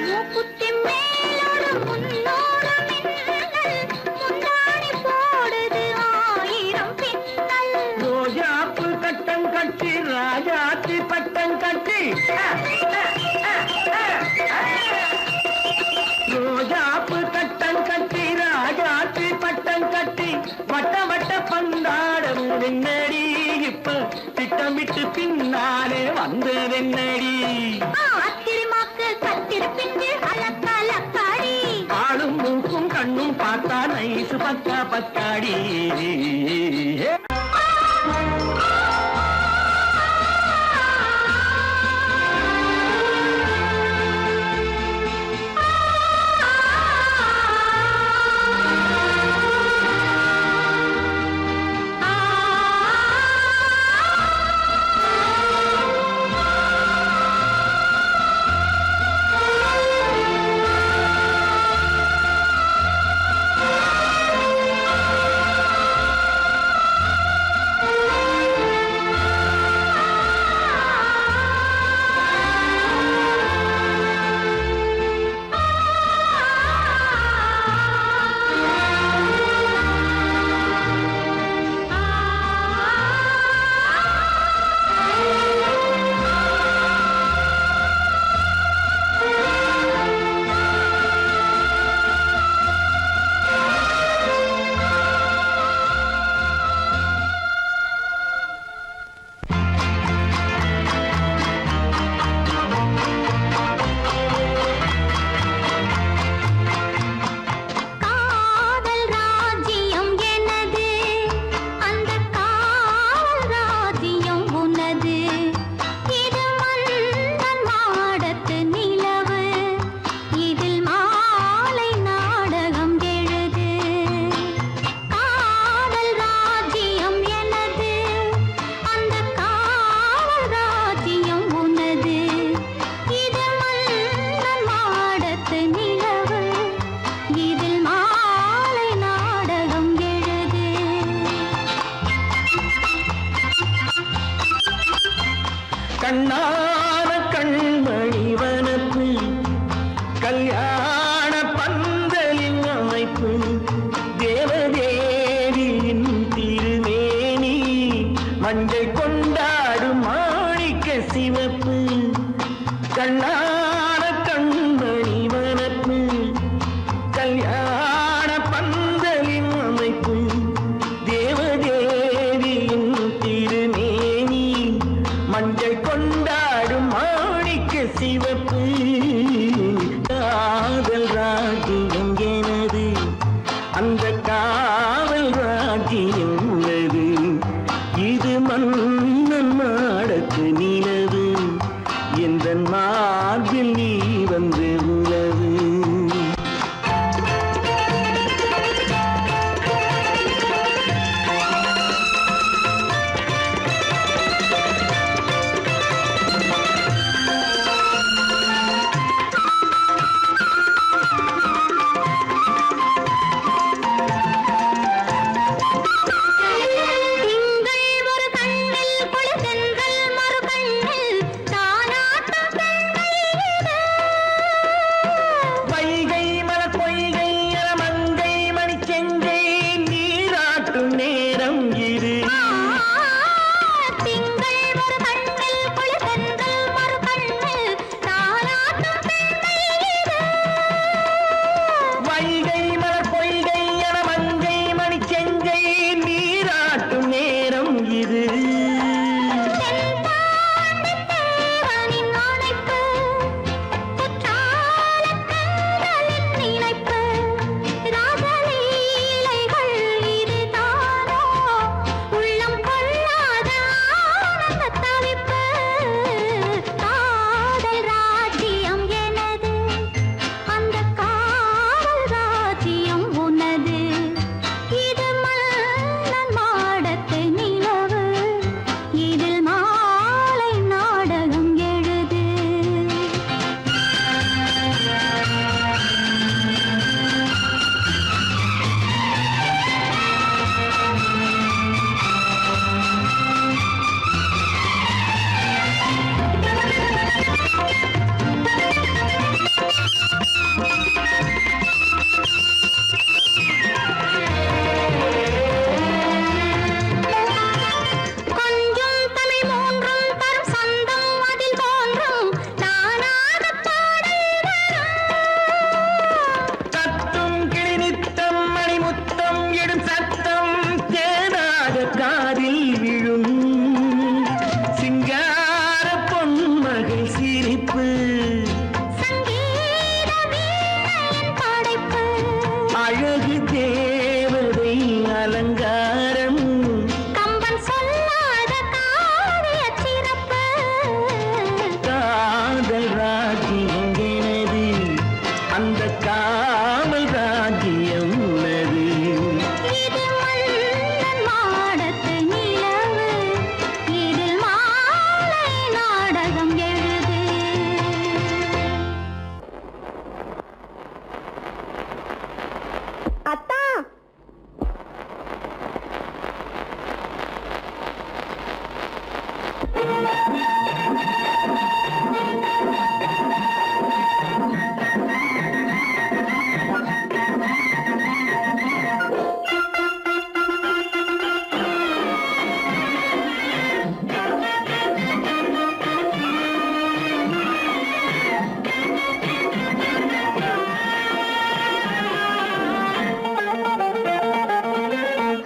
மூக்குத்தி மேலோடு முன்னோடு மின்னல். முந்தாணி போடுது ஆயிரம் பின்னல். ரோஜாப்பு கட்டம் கட்டி ராஜாத்தி பட்டம் கட்டி. ரோஜாப்பு கட்டம் கட்டி ராஜாத்தி பட்டம் கட்டி வட்ட வட்ட பந்தாடம் என்னடி. இப்ப திட்டமிட்டு பின்னாலே வந்ததென்னடி. அத்திரிமாக்கு கத்திரி பிஞ்சு அலக்கலக்காடி. ஆளும் மூக்கும் கண்ணும் பார்த்தா நைசு பக்கா பக்காடி. கல்யாண பந்தலின் அமைப்பு தேவதேவியின் திருமேனி மஞ்சள் கொண்டாடும் மாணிக்க சிவப்பு கண்ணான கண்மணி வனப்பு கல்யாண பந்தலின் அமைப்பு தேவதேவியின் திருமேனி மஞ்சள் கொண்டாடும் மாணிக்க சிவப்பு காதல் ராஜ்யம் எனது அந்த காவல் ராஜ்யம் உள்ளது இது மன்னன் மாடத்து நிலவு எந்த மார்பில் நீ வந்து உலவு திங்கள் ஒரு கண்ணில் குளிர்தென்றல் மறு கண்ணில் தானாட்டம் பெண்கள் வைகை மலர் பொய்கை மங்கை மணிச்செங்கை நீராட்டும் நேரம் இது திங்கள் ஒரு கண்ணில் குளிர்தென்றல் மறு கண்ணில் தானாட்டம் பெண்கள் வைகை மலர் பொய்கை மங்கை மணிச்செங்கை நீராட்டும் நேரம் இது தேவனின் ஆணைப்பு குற்றாலக் கண்களின் நினைப்பு ராசலீலைகள் இதுதானோ உள்ளம் கொள்ளாத ஆனந்தத் தவிப்பு காதல் ராஜ்யம் எனது அந்த காவல் ராஜ்யம் உனது இது மன்னன் மாடத்து நிலவு இதில் மாலை நாடகம் எழுது கொஞ்சம் தமிழ் மூன்றும் தரும் சந்தம் அதில் தோன்றும் நானாகப் பாடல் வரும் தத்தும் கிளி நித்தம் மணிமுத்தம் இடும் சத்தம் தேனாக காதில் விழும் சிங்கார பொன்மகள் சிரிப்பு சங்கீத வீணையின் படைப்பு அழகு தேவதை அலங்காரம் கம்பன் சொல்லாத காவியச் சிறப்பு காதல் ராஜ்யம் எனது அந்த காவல் ராஜ்யம் உள்ளது இது மன்னன் மாடத்து நிலவு இதில் மாலை நாடகம் எழுது அத்தா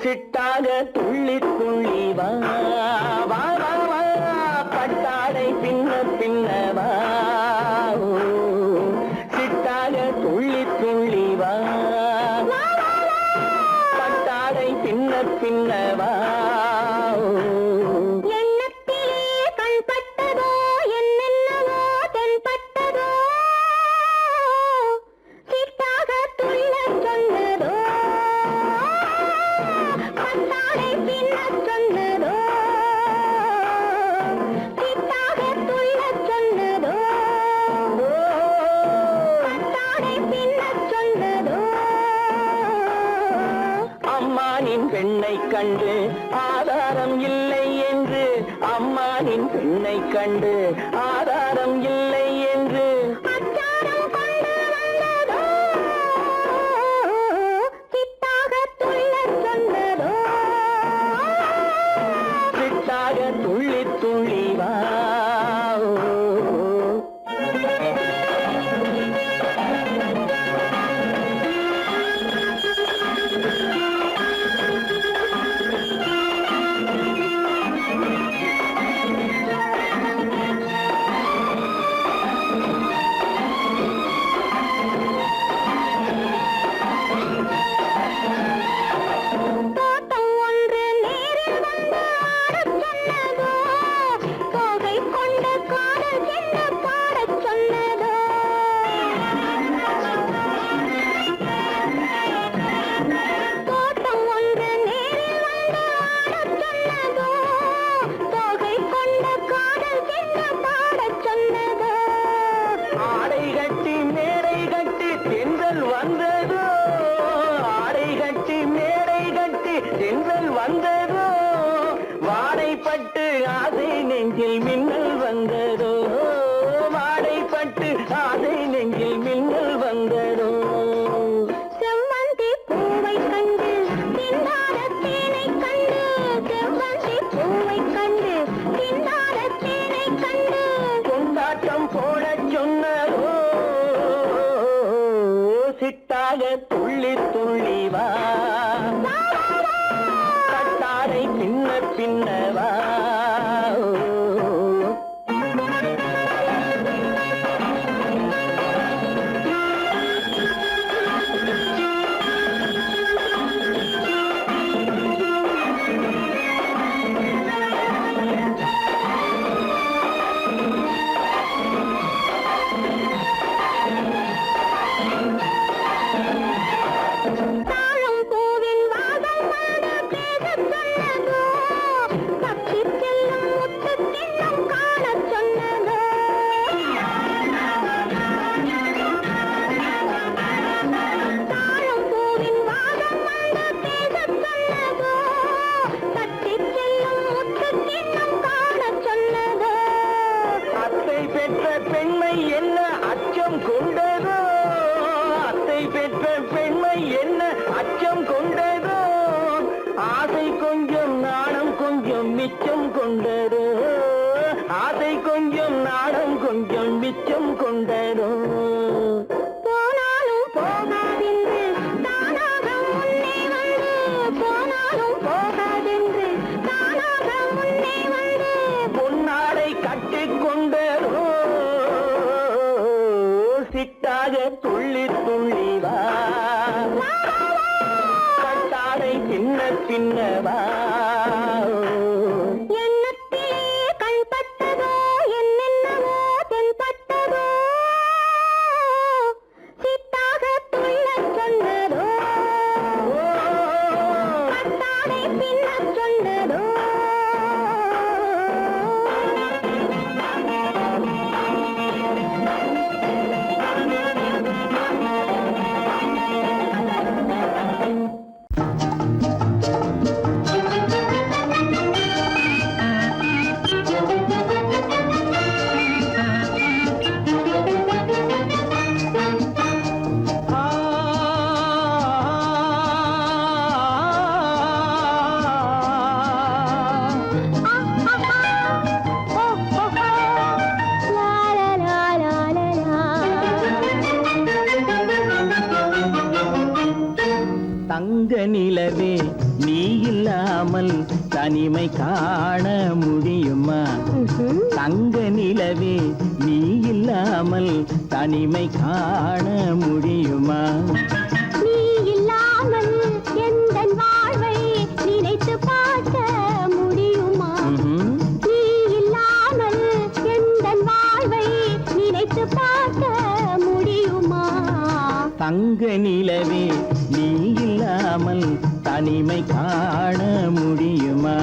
சிட்டாக துள்ளி துள்ளி வா வா வா வா பட்டாடை பின்ன பின்ன வா ஓ, சிட்டாக துள்ளி துள்ளி வா பட்டாடை பின்ன பின்ன வா ஓ. எண்ணத்திலே கண்பட்டதோ என்னென்னவோ தென்பட்டதோ சிட்டாக துள்ளச் சொன்னதோ பட்டாடை பின்னச் சொன்னதோ சிட்டாக துள்ளச் சொன்னதோ பட்டாடை பின்னச் சொன்னதோ அம்மானின் பெண்ணை கண்டு ஆதாரம் இல்லை என்று அம்மானின் பெண்ணை கண்டு ஆதாரம் இல்லை என்று அச்சாரம் கொண்டு சிட்டாக துள்ளி துள்ளி வா கட்டாரை பின்ன பின்னவா மிச்சம் கொண்டரோ ஆசை கொஞ்சம் நாடம் கொஞ்சம் மிச்சம் கொண்டரோ போனாலும் போகாதென்று தானாக முன்னே வந்து போனாலும் போகாதென்று தானாக முன்னே வந்து பொன்னாடை கட்டிக்கொண்டரோ சிட்டாக துள்ளி துள்ளி வா கட்டாடை பின்ன பின்னவா தங்க நிலவே நீ இல்லாமல் தனிமை காண முடியுமா தங்க நிலவே நீ இல்லாமல் தனிமை காண முடியுமா நீ இல்லாமல் எந்தன் வாழ்வை நினைத்து பார்க்க முடியுமா நீ இல்லாமல் எந்தன் வாழ்வை நினைத்து பார்க்க முடியுமா தங்க நிலவே நீ இல்லாமல் தனிமை காண முடியுமா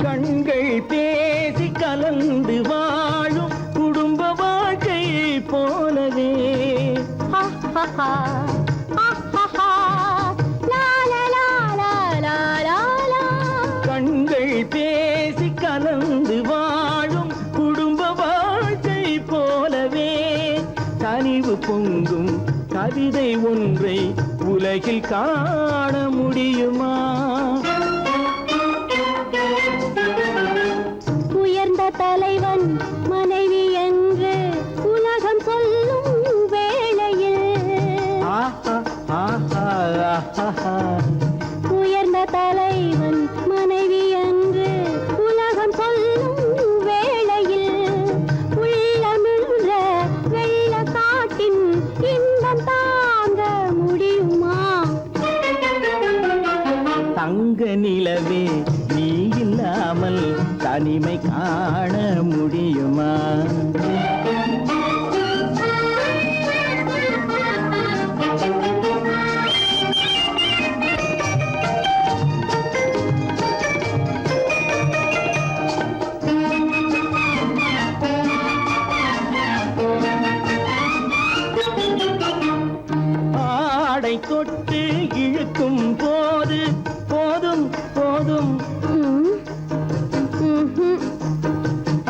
கண்கள் பேசி கலந்து வாழும் குடும்ப வாழ்க்கை போலவே கண்கள் பேசி கலந்து வாழும் குடும்ப வாழ்க்கை போலவே கனிவு பொங்கும் கவிதை ஒன்றை உலகில் காண முடியுமா உயர்ந்த தலைவன் மனைவி என்று உலகம் சொல்லும் வேளையில் உயர்ந்த தலைவன் மனைவி என்று உலகம் சொல்லும் வேளையில் உள்ளமிழ்ற வெள்ள காட்டின் இன்பம் தாங்க முடியுமா தங்க நிலவே நீ இல்லாமல் தனிமை காண முடியுமா ஆடை தொட்டு இழுக்கும் போது போதும் போதும்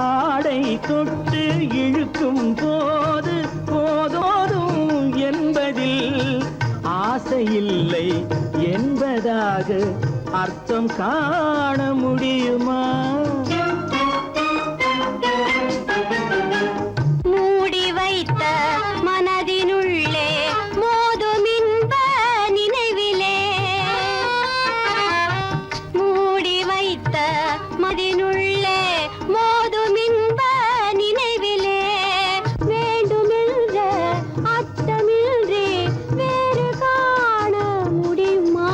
ஆடை தொட்டு இழுக்கும் போது போதோதும் என்பதில் ஆசையில்லை என்பதாக அர்த்தம் காண முடியுமா? மூடி வைத்த மனதினுள்ளே மோதும் இன்ப நினைவிலே, மூடி வைத்த மனதினுள்ளே மோதும் இன்ப நினைவிலே, வேண்டுமென்ற அச்சமின்றி வேறு காண முடியுமா?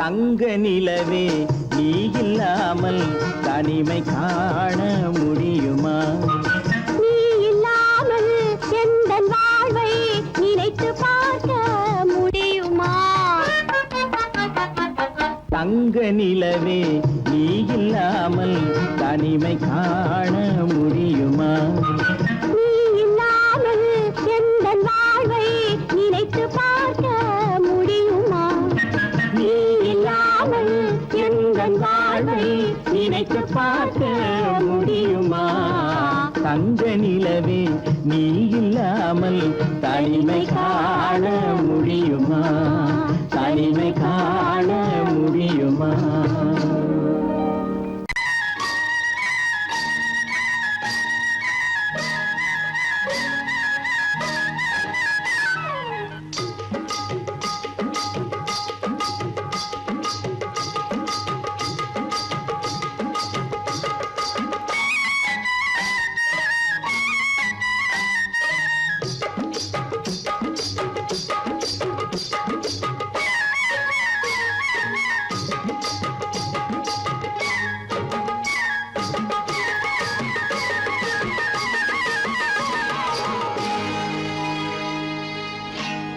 தங்க நிலவே நீ இல்லாமல் தனிமை காண முடியுமா? நீ இல்லாமல் எந்தன் வாழ்வை நினைத்து பார்க்க முடியுமா? தங்க நிலவே நீ இல்லாமல் தனிமை காண முடியுமா? நீ இல்லாமல் எந்தன் வாழ்வை நினைத்து பார்க்க முடியுமா? நீ இல்லாமல் எந்தன் வாழ்வை நினைத்து பார்க்க முடியுமா? தங்க நிலவே நீ இல்லாமல் தனிமை காண முடியுமா? தனிமை காண முடியுமா?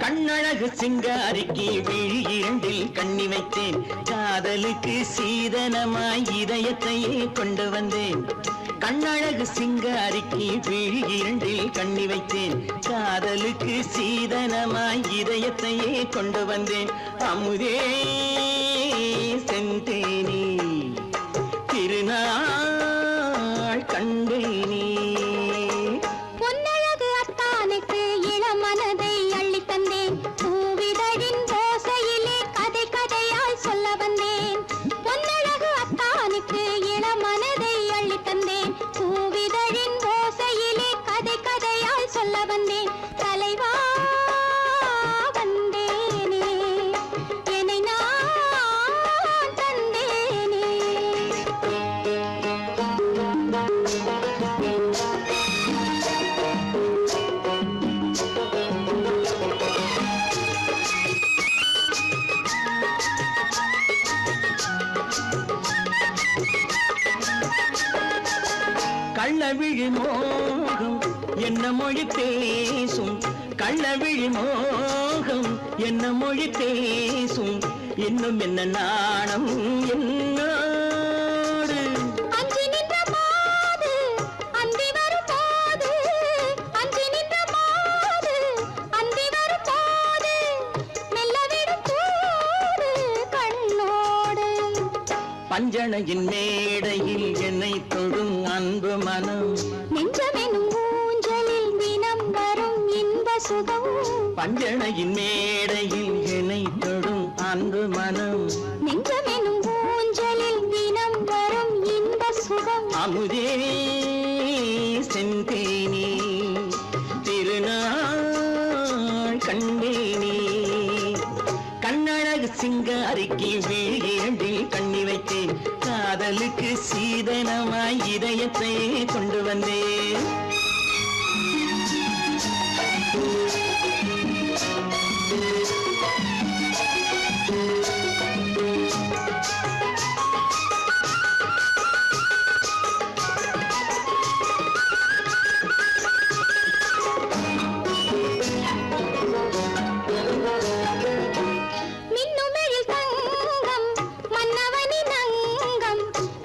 கண்ணழகு சிங்காரிக்கு விழி இரண்டில் கண்ணி வைத்தேன், காதலுக்கு சீதனமாய் இதயத்தையே கொண்டு வந்தேன். கண்ணழகு சிங்காரிக்கு விழி இரண்டில் கண்ணி வைத்தேன், காதலுக்கு சீதனமாய் இதயத்தையே கொண்டு வந்தேன். அமுதே செந்தேனே திருநாள் கண்டேனே. பொன்னழகு அத்தானுக்கு இளமனதை அள்ளித் தந்தேன், பூவிதழின் ஓசையிலே கதை கதையாய் சொல்ல வந்தேன். பொன்னழகு அத்தானுக்கு இளமனதை அள்ளித் தந்தேன், பூவிதழின் ஓசையிலே கதை கதையாய் சொல்ல வந்தேன். தலைவா வந்தேனே, என்னை நான் தந்தேனே. கள்ளவிழி மோகம் என்ன மொழி பேசும், கள்ளவிழி மோகம் என்ன மொழி பேசும், இன்னும் என்ன நாணம் என்னோடு. அஞ்சி நின்ற மாது அந்தி வரும் போது, அஞ்சி நின்ற மாது அந்தி வரும் போது, மெல்ல விடும் போது கண்ணோடு. பஞ்சணையின் மேடையில் என்னை தொடும் அன்பு மனம், நெஞ்சமெனும் ஊஞ்சலில் தினம் வரும் இன்ப சுகம். பஞ்சணையின் மேடையில் என்னை தொடும் அன்பு மனம், நெஞ்சமெனும் ஊஞ்சலில் தினம் வரும் இன்ப சுகம். அமுதே செந்தேனே திருநாள் கண்டேனே. கண்ணழகு சிங்காரிக்கு விழி இரண்டில் கண்ணி வைத்தேன், காதலுக்கு சீதனமாய் இதயத்தை கொண்டு வந்தேன். மின்னுமெழில் தங்கம் மன்னவனின் அங்கம்,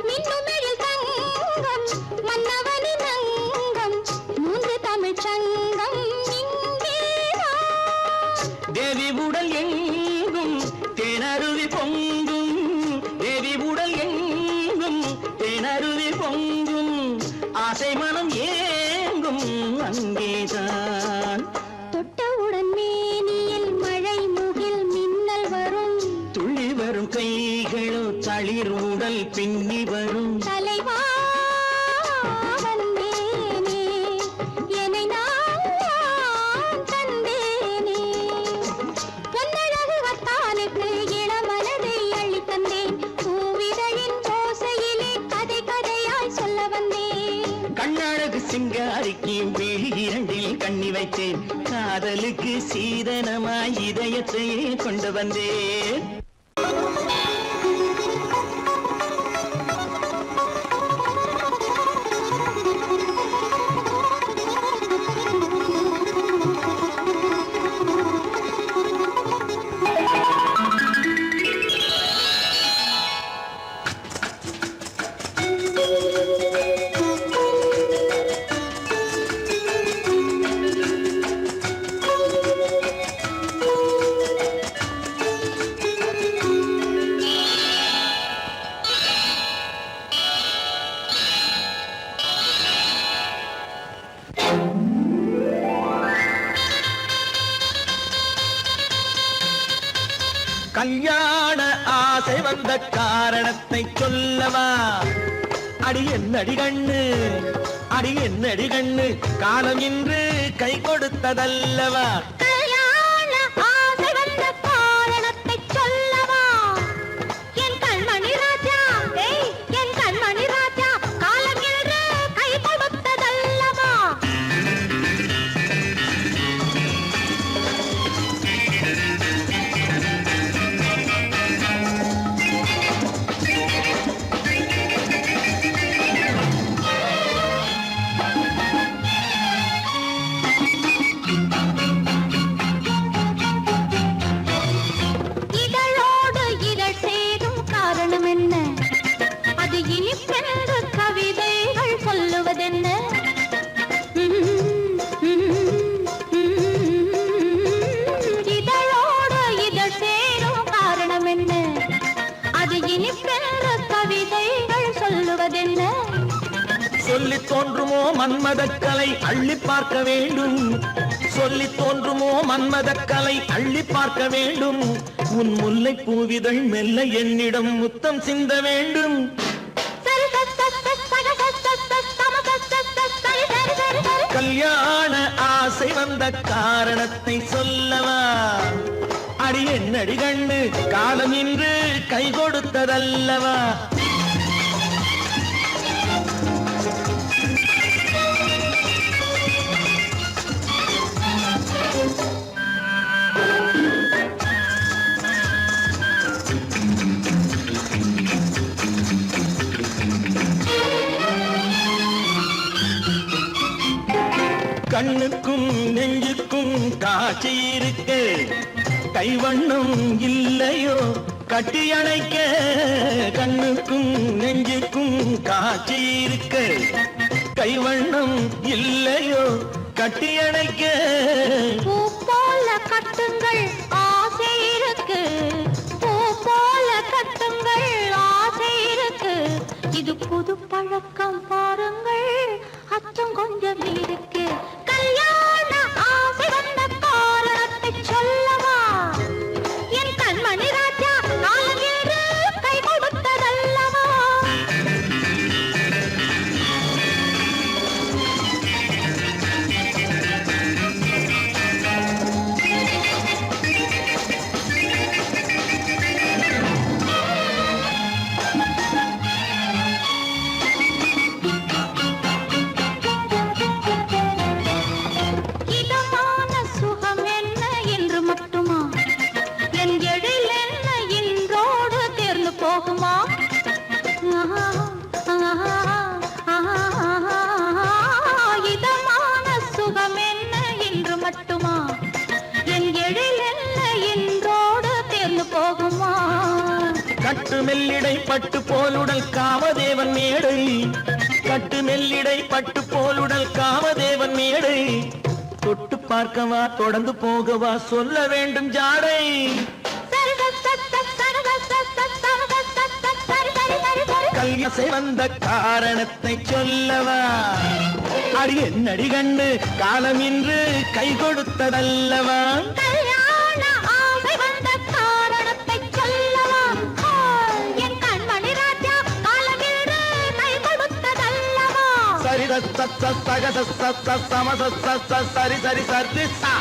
மின்னுமெழில் தங்கம் மன்னவனின் அங்கம், மூன்று தமிழ்ச் சங்கம் இங்கேதான். தேவி உடல் எங்கும் தேனருவி பொங்கும், தேவி உடல் எங்கும் தேனருவி பொங்கும், ஆசை மனம் ஏங்கும் அங்கேதான். தொட்டவுடன் மேனியில் மழை முகில் மின்னல் வரும், துள்ளி வரும் கைகளோ தளிர் உடல் பின்னி வரும். தலைவா வந்தேனே, என்னை நான் தந்தேனே, பொன்னழகு வத்தானுக்கு இளமனதை அள்ளி தந்தேன், பூவிதழின் ஓசையிலே கதை கதையாய் சொல்ல வந்தேன். கண்ணழகு சிங்காரிக்கு விழி இரண்டில் கண்ணி வைத்தேன், காதலுக்கு சீதனமாய் இதயத்தையே கொண்டு வந்தேன். கல்யாண ஆசை வந்த காரணத்தை சொல்லவா? அடி என்னடி கண்ணு, அடி என்னடி கண்ணு, காலம் இன்று கை கொடுத்ததல்லவா? கல்யாண ஆசை வந்த காரணத்தை சொல்லவா? என் கண்மணி ராஜா, என் கண்மணி ராஜா, காலம் என்று கை கொடுத்ததல்லவா? இதழோடு இதழ் சேரும் காரணம் என்ன? அது இனிப்பென்று கவிதைகள் சொல்லுவதென்ன? இதழோடு இதழ் சேரும் காரணம் என்ன? அது இனிப்பென்று கவிதைகள் சொல்லுவதென்ன? சொல்லித் தோன்றுமோ மன்மதக்கலை அள்ளி பார்க்க வேண்டும், சொல்லித் தோன்றுமோ மன்மதக்கலை அள்ளி பார்க்க வேண்டும். உன் முல்லை பூவிதழ் மெல்ல என்னிடம் முத்தம் சிந்த வேண்டும். கல்யாண ஆசை வந்த காரணத்தை சொல்லவா? அடி என்னடி கண்ணு, காலம் இன்று கை கொடுத்ததல்லவா? கண்ணுக்கும் நெஞ்சுக்கும் காட்சி இருக்க, கைவண்ணம் இல்லையோ கட்டி அணைக்க? கண்ணுக்கும் நெஞ்சுக்கும் காட்சி இருக்க, கைவண்ணம் இல்லையோ கட்டி அணைக்க? பூ போல கட்டுங்கள் ஆசை இருக்கு, பூ போல கட்டுங்கள் ஆசை இருக்கு, இது புது பழக்கம் பாருங்கள், அச்சம் கொஞ்சம் இருக்கு. கல்யாண ஆசை வந்த காரணத்தை சொல்லவா? என் கண்மணி ராஜா, காலம் என்று கை கொடுத்ததல்லவா? இதமான சுகம் என்ன என்று மட்டுமா? என் எழில் என்ன இன்றோடு தேர்ந்து போகுமா? இதமான சுகம் என்ன என்று மட்டுமா? என் எழில் என்ன இன்றோடு தேர்ந்து போகுமா? கட்டு மெல்லிடை பட்டு போலுடல் காமதேவன் மேடை, கட்டு மெல்லிடை பட்டு போலுடல் காமதேவன் மேடை. தொட்டு பார்க்கவா தொடர்ந்து போகவா சொல்ல வேண்டும் ஜாடை. கல்யாசை வந்த காரணத்தை சொல்லவா அடி என்னடி கண்டு காலம் இன்று கை கொடுத்ததல்லவா கல்யாண ஆசை வந்த காரணத்தை சொல்லவா என் கண்மணி ராஜா காலமில்லை கை கொடுத்ததல்லவா சரி சக சரி சரி சரி சா